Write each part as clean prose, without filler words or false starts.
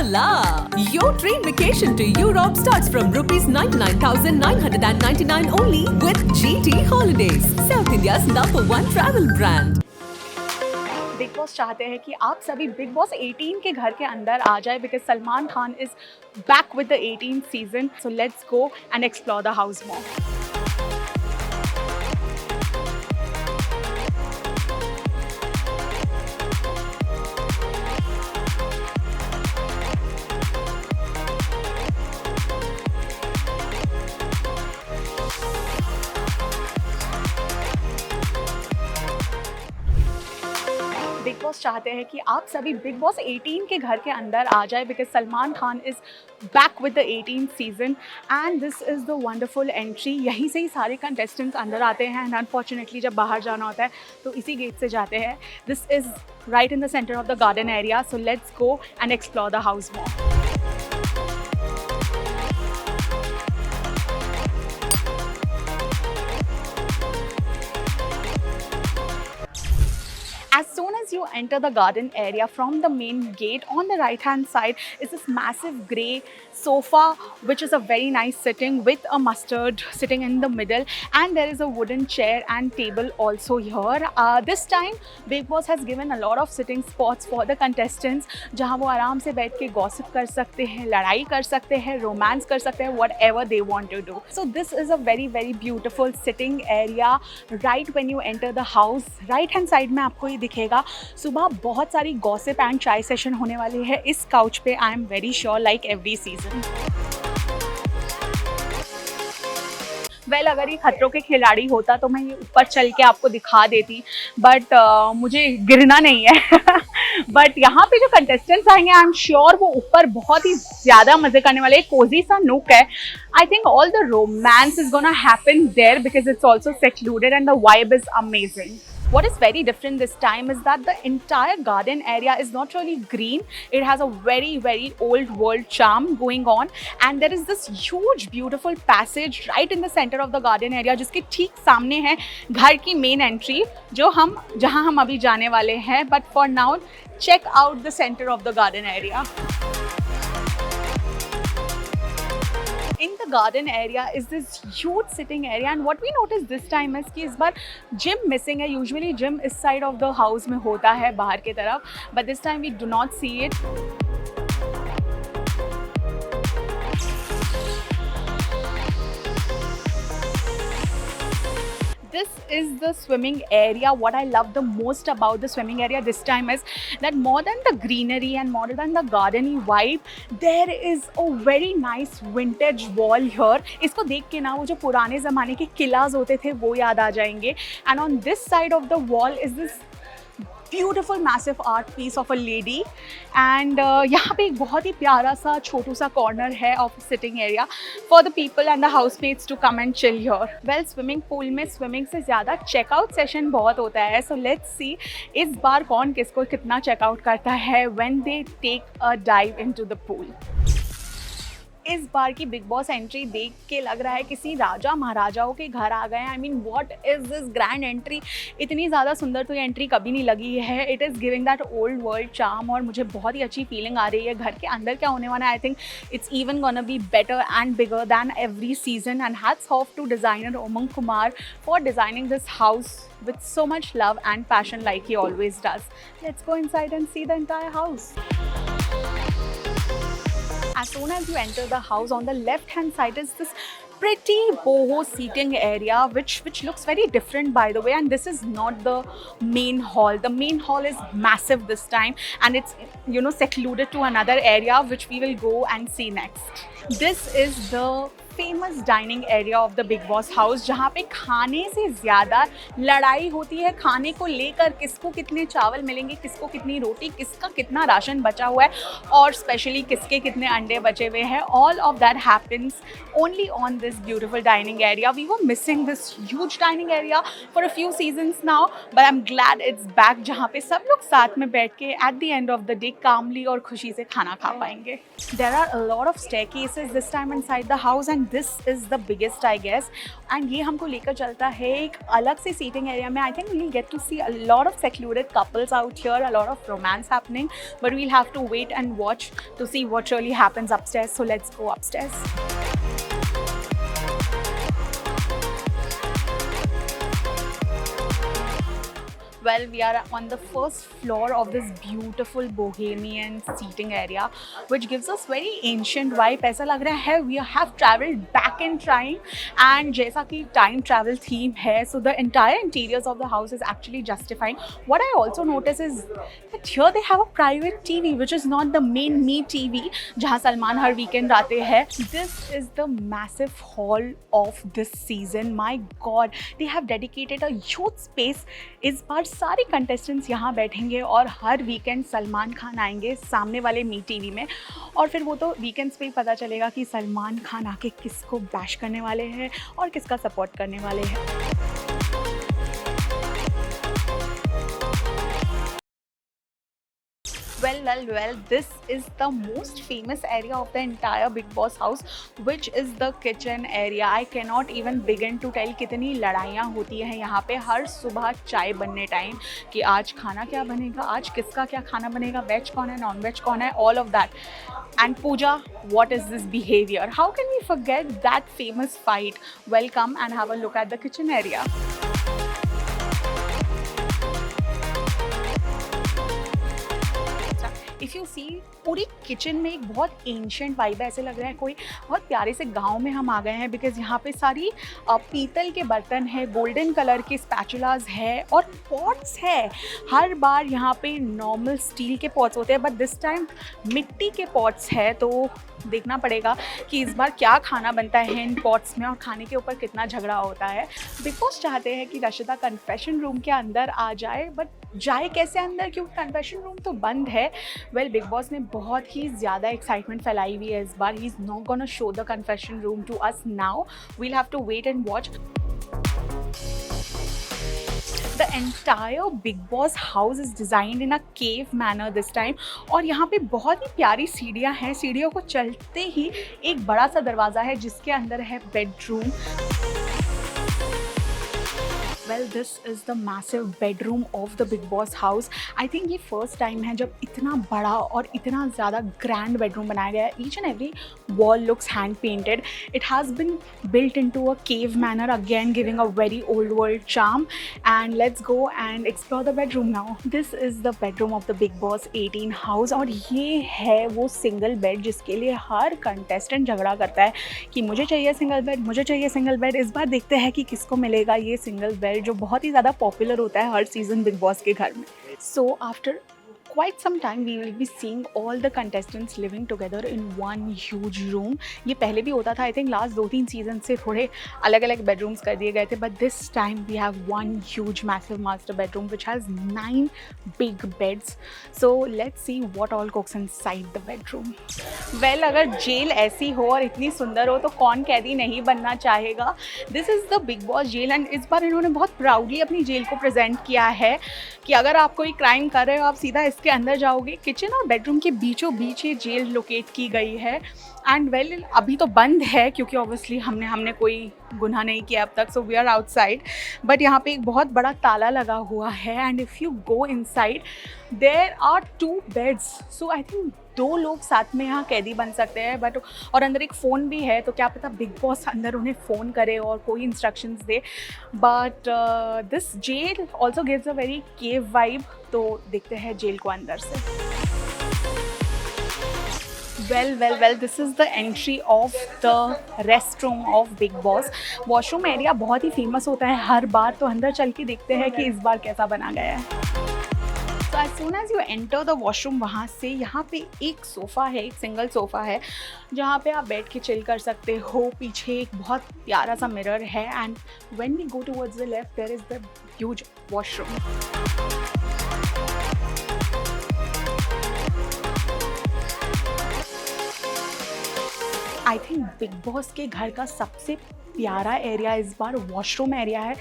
Hola! Your train vacation to Europe starts from rupees 99,999 only with GT Holidays, South India's #1 travel brand. Big boss चाहते हैं कि आप सभी big boss 18 के घर के अंदर आ जाए because Salman Khan is back with the 18th season. So let's go and explore the house more. Big boss चाहते हैं कि आप सभी बिग बॉस 18 के घर के अंदर आ जाए because Salman Khan is back with the 18th season and this is the wonderful entry. यहीं से ही सारे कंटेस्टेंट्स अंदर आते हैं एंड अनफॉर्चुनेटली जब बाहर जाना होता है तो इसी गेट से जाते हैं. This is right in the centre of the garden area. So let's go and explore the house more. As soon as you enter the garden area from the main gate, on the right hand side is this massive grey sofa which is a very nice sitting with a mustard sitting in the middle, and there is a wooden chair and table also here. This time Big Boss has given a lot of sitting spots for the contestants जहाँ वो आराम से बैठ के gossip कर सकते हैं, लड़ाई कर सकते हैं, romance कर सकते हैं, whatever they want to do. So this is a very very beautiful sitting area right when you enter the house. Right hand side में आपको ये दिखेगा. सुबह बहुत सारी गॉसिप एंड चाय सेशन होने वाली है इस काउच पे. I am very sure like every season. Well अगर ये खतरों के खिलाड़ी होता तो मैं ये ऊपर चल के आपको दिखा देती, बट मुझे गिरना नहीं है. बट यहाँ पे जो कंटेस्टेंट्स आएंगे आई एम श्योर वो ऊपर बहुत ही ज़्यादा मजे करने वाले. कोजी सा नुक है. I think all the romance is gonna happen there because it's also secluded and the vibe is amazing. What is very different this time is that the entire garden area is not really green. It has a very very old world charm going on, and there is this huge beautiful passage right in the center of the garden area जिसके ठीक सामने है घर की main entry जहाँ हम अभी जाने वाले हैं. But for now, check out the center of the garden area. In the garden area is this huge sitting area, and what we noticed this time is कि इस बार gym missing है. Usually gym इस side of the house में होता है बाहर की तरफ, but this time we do not see it. This is the swimming area. What I love the most about the swimming area this time is that more than the greenery and more than the gardeny vibe, there is a very nice vintage wall here. इसको देख के ना वो जो पुराने ज़माने के किलाज होते थे वो याद आ जाएंगे. And on this side of the wall is this beautiful massive art piece of a lady. And यहाँ पे एक बहुत ही प्यारा सा छोटू सा कॉर्नर है of sitting area for the people and the housemates to come and chill here. Well swimming pool में swimming से ज़्यादा चेकआउट सेशन बहुत होता है. सो लेट्स सी इस बार कौन किसको कितना चेकआउट करता है when they take a dive into the pool. इस बार की बिग बॉस एंट्री देख के लग रहा है किसी राजा महाराजाओं के घर आ गए. I mean what is this grand entry. इतनी ज़्यादा सुंदर तो ये एंट्री कभी नहीं लगी है. It is giving that old world charm और मुझे बहुत ही अच्छी फीलिंग आ रही है. घर के अंदर क्या होने वाला है, I think it's even gonna be better and bigger than every season. And hats off to designer Umang Kumar for designing this house with so much love and passion like he always does. Let's go inside and see the entire house. As soon as you enter the house, on the left hand side is this pretty boho seating area which looks very different by the way, and this is not the main hall. The main hall is massive this time and it's secluded to another area which we will go and see next. This is the famous dining area of the big boss house जहाँ पे खाने से ज़्यादा लड़ाई होती है खाने को लेकर. किसको कितने चावल मिलेंगे, किसको कितनी रोटी, किसका कितना राशन बचा हुआ है और स्पेशली किसके कितने अंडे बचे हुए हैं. All of that happens only on this beautiful dining area. We were missing this huge dining area for a few seasons now, but I am glad it's back जहाँ पे सब लोग साथ में बैठ के at the end of the day calmly और खुशी से खाना खा पाएंगे. There are a lot of staircases this time inside the house, and this is the biggest I guess, and ये हमको लेकर चलता है एक अलग से सीटिंग एरिया में. I think we will get to see a lot of secluded couples out here, a lot of romance happening, but we'll have to wait and watch to see what really happens upstairs. So let's go upstairs. Well, we are on the first floor of this beautiful bohemian seating area, which gives us very ancient vibe. ऐसा लग रहा है we have traveled back in time, and जैसा कि time travel theme है, so the entire interiors of the house is actually justifying. What I also notice is that here they have a private TV, which is not the main Me TV, जहाँ सलमान हर weekend आते हैं. This is the massive hall of this season. My God, they have dedicated a huge space. इस बार सारे contestants यहाँ बैठेंगे और हर weekend Salman Khan आएंगे सामने वाले मी टीवी में, और फिर वो तो वीकेंड्स पे ही पता चलेगा कि सलमान खान आके किसको बैश करने वाले हैं और किसका सपोर्ट करने वाले हैं. Well, this is the most famous area of the entire Big Boss house, which is the kitchen area. I cannot even begin to tell कितनी लड़ाइयाँ होती हैं यहाँ पे हर सुबह चाय बनने टाइम कि आज खाना क्या बनेगा, आज किसका क्या खाना बनेगा, वेज कौन है, नॉन वेज कौन है, all of that. And Pooja, what is this behavior? How can we forget that famous fight? Well, come and have a look at the kitchen area. If you see पूरी kitchen में एक बहुत ancient vibe है. ऐसे लग रहा है कोई बहुत प्यारे से गांव में हम आ गए हैं, बिकॉज यहाँ पे सारी पीतल के बर्तन है, गोल्डन कलर के स्पैचुलास है और पॉट्स है. हर बार यहाँ पे नॉर्मल स्टील के पॉट्स होते हैं, बट दिस टाइम मिट्टी के पॉट्स है. तो देखना पड़ेगा कि इस बार क्या खाना बनता है इन पॉट्स में और खाने के ऊपर कितना झगड़ा होता है. बिग बॉस चाहते हैं कि रशिदा कन्फेशन रूम के अंदर आ जाए, बट जाए कैसे अंदर क्योंकि कन्फेशन रूम तो बंद है. वेल, बिग बॉस ने बहुत ही ज़्यादा एक्साइटमेंट फैलाई हुई है इस बार. He is not gonna show the confession room to us now. We'll have to wait and watch. The entire Big Boss house is designed in a cave manner this time. और यहाँ पे बहुत ही प्यारी सीढ़ियाँ हैं. सीढ़ियों को चलते ही एक बड़ा सा दरवाज़ा है जिसके अंदर है bedroom. Well, this is the massive bedroom of the Big Boss house. I think ये first time है जब इतना बड़ा और इतना ज़्यादा grand bedroom बनाया गया है. Each and every wall looks hand painted. It has been built into a cave manner, again giving a very old world charm. And let's go and explore the bedroom now. This is the bedroom of the Big Boss 18 house. और ये है वो single bed जिसके लिए हर contestant झगड़ा करता है कि मुझे चाहिए single bed, मुझे चाहिए single bed. इस बार देखते हैं कि किसको मिलेगा ये single bed जो बहुत ही ज़्यादा पॉपुलर होता है हर सीज़न बिग बॉस के घर में. So after quite some time we will be seeing all the contestants living together in one huge room. ये पहले भी होता था. I think last 2-3 सीजन से थोड़े अलग अलग bedrooms कर दिए गए थे, but this time we have one huge massive master bedroom which has 9 big beds. So let's see what all cooks inside the bedroom. Well, अगर जेल ऐसी हो और इतनी सुंदर हो तो कौन कैदी नहीं बनना चाहेगा. This is the Big Boss jail and इस बार इन्होंने बहुत प्राउडली अपनी जेल को प्रेजेंट किया है कि अगर आप कोई क्राइम कर रहे हो आप सीधा के अंदर जाओगे. किचन और बेडरूम के बीचों बीच ये जेल लोकेट की गई है. एंड वेल, अभी तो बंद है क्योंकि ऑब्वियसली हमने कोई गुनाह नहीं किया अब तक, so we are outside. But यहाँ पे एक बहुत बड़ा ताला लगा हुआ है and if you go inside there are 2 beds. So I think 2 लोग साथ में यहाँ कैदी बन सकते हैं. बट और अंदर एक फ़ोन भी है, तो क्या पता बिग बॉस अंदर उन्हें फ़ोन करे और कोई इंस्ट्रक्शंस दे. But this jail also gives a very cave vibe. तो देखते हैं जेल को अंदर से. Well, this is the entry of the restroom of Big Boss. Washroom area बहुत ही फेमस होता है हर बार, तो अंदर चल के देखते हैं कि इस बार कैसा बना गया है. So as soon as you enter the washroom, वहाँ से यहाँ पे एक सोफ़ा है, एक सिंगल सोफ़ा है जहाँ पे आप बैठ के चिल कर सकते हो. पीछे एक बहुत प्यारा सा मिरर है and when we go towards the left there is the huge washroom. I think big boss के घर का सबसे प्यारा एरिया इस बार वॉशरूम एरिया है.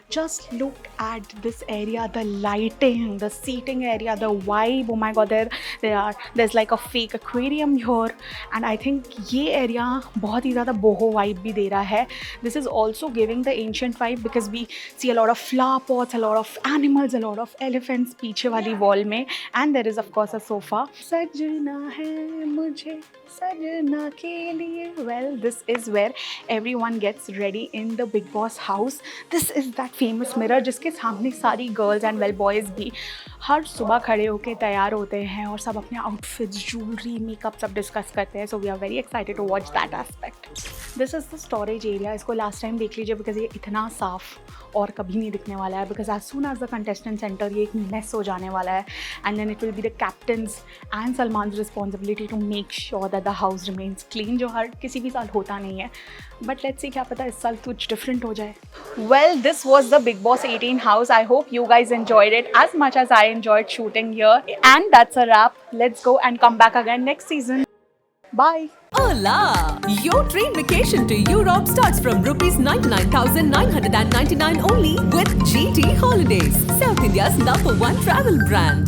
Just look at this area, the lighting, the seating area, the vibe. Oh my god, there's like a fake aquarium here, and I think ये area बहुत ही ज़्यादा boho vibe भी दे रहा है. This is also giving the ancient vibe because we see a lot of flower pots, a lot of animals, a lot of elephants पीछे वाली wall में, and there is of course a sofa. सजना है मुझे सजना के लिए. Well, this is where everyone gets ready in the Big Boss house. This is that famous mirror जिसके सामने सारी गर्ल्स एंड वेल बॉयज़ भी हर सुबह खड़े होकर तैयार होते हैं और सब अपने आउटफिट्स, ज्वेलरी, मेकअप सब डिस्कस करते हैं. So we are very excited to watch that aspect. This is the storage area. इसको लास्ट टाइम देख लीजिए बिकॉज ये इतना साफ और कभी नहीं दिखने वाला है. Because as soon as the contestant centre ये एक मेस हो जाने वाला है. And then it will be the captains and Salman responsibility to make sure that the house remains clean, जो हर किसी भी साल होता नहीं है. बट लेट्स सी, क्या पता इस साल कुछ डिफरेंट हो जाए. Well, this was the big boss 18 house. I hope you guys enjoyed it as much as I enjoyed shooting here. And that's a wrap. Let's go and come back again next season. Bye. Hola! Your train vacation to Europe starts from rupees 99,999 only with GT Holidays, South India's #1 travel brand.